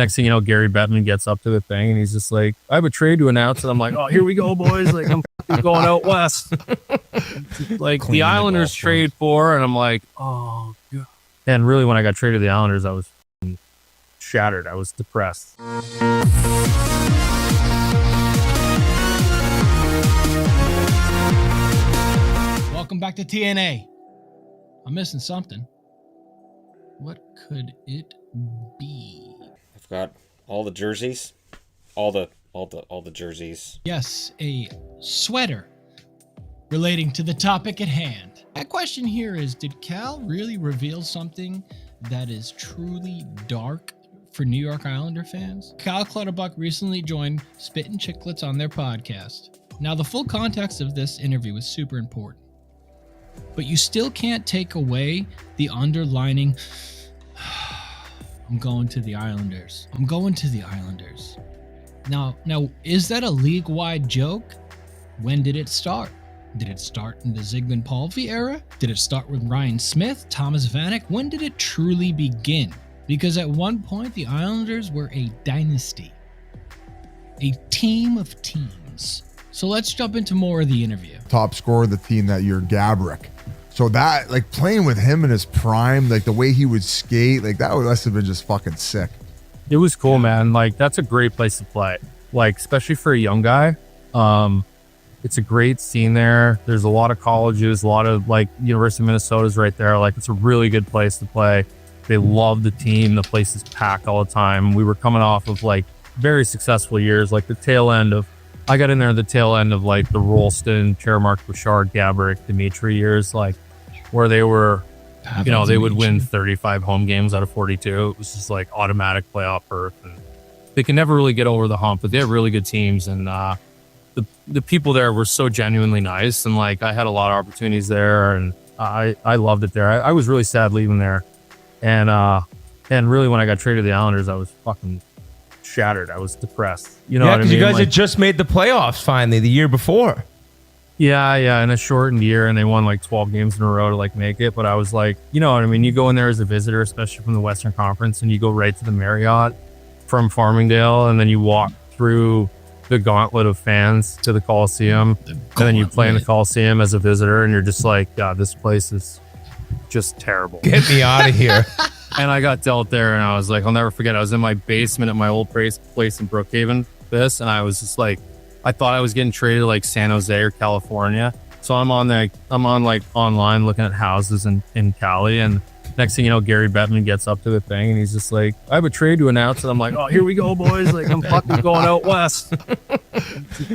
Next thing you know, Gary Bettman gets up to the thing and he's just like, I have a trade to announce. And I'm like, oh, here we go, boys. Like, I'm going out west. Like, the Islanders trade for, and I'm like, oh, God. And really, when I got traded to the Islanders, I was shattered. I was depressed. Welcome back to TNA. I'm missing something. What could it be? I've got all the jerseys, all the jerseys. Yes, a sweater relating to the topic at hand. My question here is, did Cal really reveal something that is truly dark for New York Islander fans? Cal Clutterbuck recently joined Spittin Chiclets on their podcast. Now, the full context of this interview is super important, but you still can't take away the underlining, I'm going to the Islanders. I'm going to the Islanders. Now, is that a league-wide joke? When did it start? Did it start in the Zygmunt Palvy era? Did it start with Ryan Smith, Thomas Vanek? When did it truly begin? Because at one point, the Islanders were a dynasty, a team of teams. So let's jump into more of the interview. Top scorer of the team that year, Gaborik. So that, like, playing with him in his prime, like the way he would skate, like that must have been just fucking sick. It was cool, man. Like, that's a great place to play. Like, especially for a young guy. It's a great scene there. There's a lot of colleges, a lot of, like, University of Minnesota's right there. Like, it's a really good place to play. They love the team. The place is packed all the time. We were coming off of, like, very successful years, like the tail end of, I got in there at the tail end of, like, the Rolston, Chairmark, Bouchard, Gaborik, Dimitri years, like, where they were, they would win 35 home games out of 42. It was just, like, automatic playoff berth. And they can never really get over the hump, but they have really good teams. And the people there were so genuinely nice. And, like, I had a lot of opportunities there, and I loved it there. I was really sad leaving there. And really, when I got traded to the Islanders, I was fucking shattered. I was depressed. You know what I mean? Because you guys like, had just made the playoffs finally the year before. Yeah, in a shortened year, and they won like 12 games in a row to like make it. But I was like, you know what I mean? You go in there as a visitor, especially from the Western Conference, and you go right to the Marriott from Farmingdale, and then you walk through the gauntlet of fans to the Coliseum, and then you play in the Coliseum as a visitor, and you're just like, God, this place is just terrible. Get me out of here. And I got dealt there, and I was like, I'll never forget. I was in my basement at my old place in Brookhaven, and I was just like, I thought I was getting traded to like San Jose or California. So I'm on online looking at houses in Cali, and next thing you know, Gary Bettman gets up to the thing and he's just like, I have a trade to announce. And I'm like, oh, here we go, boys. Like, I'm fucking going out west.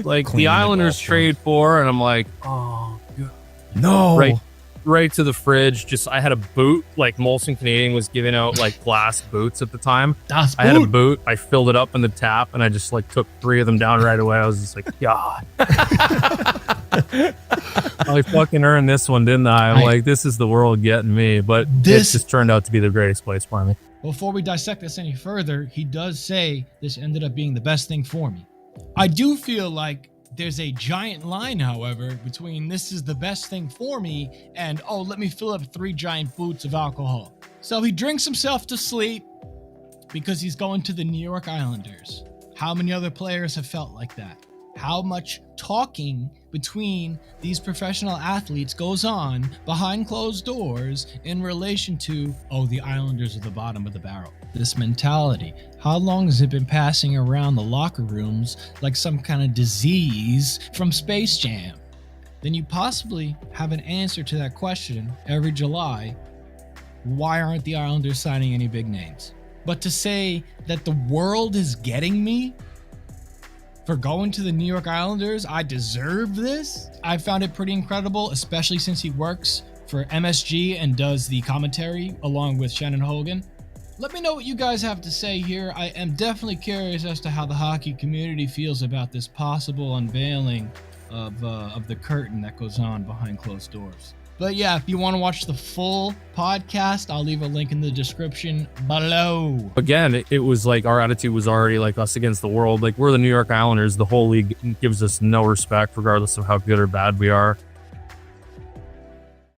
Like, the Islanders trade for, and I'm like, oh, God. No. Right to the fridge. Just, I had a boot, like Molson Canadian was giving out like glass boots at the time. I had a boot. I filled it up in the tap, and I just like took 3 of them down right away. I was just like, God. I fucking earned this one, didn't I? I'm like, this is the world getting me. But this just turned out to be the greatest place for me. Before we dissect this any further, he does say this ended up being the best thing for me. I do feel like there's a giant line, however, between this is the best thing for me and, oh, let me fill up 3 giant boots of alcohol. So he drinks himself to sleep because he's going to the New York Islanders. How many other players have felt like that? How much talking between these professional athletes goes on behind closed doors in relation to, oh, the Islanders are the bottom of the barrel? This mentality, how long has it been passing around the locker rooms like some kind of disease from Space Jam? Then you possibly have an answer to that question every July. Why aren't the Islanders signing any big names? But to say that the world is getting me for going to the New York Islanders, I deserve this? I found it pretty incredible, especially since he works for MSG and does the commentary along with Shannon Hogan. Let me know what you guys have to say here. I am definitely curious as to how the hockey community feels about this possible unveiling of the curtain that goes on behind closed doors. But yeah, if you want to watch the full podcast, I'll leave a link in the description below. Again, it was like our attitude was already like us against the world. Like, we're the New York Islanders. The whole league gives us no respect, regardless of how good or bad we are.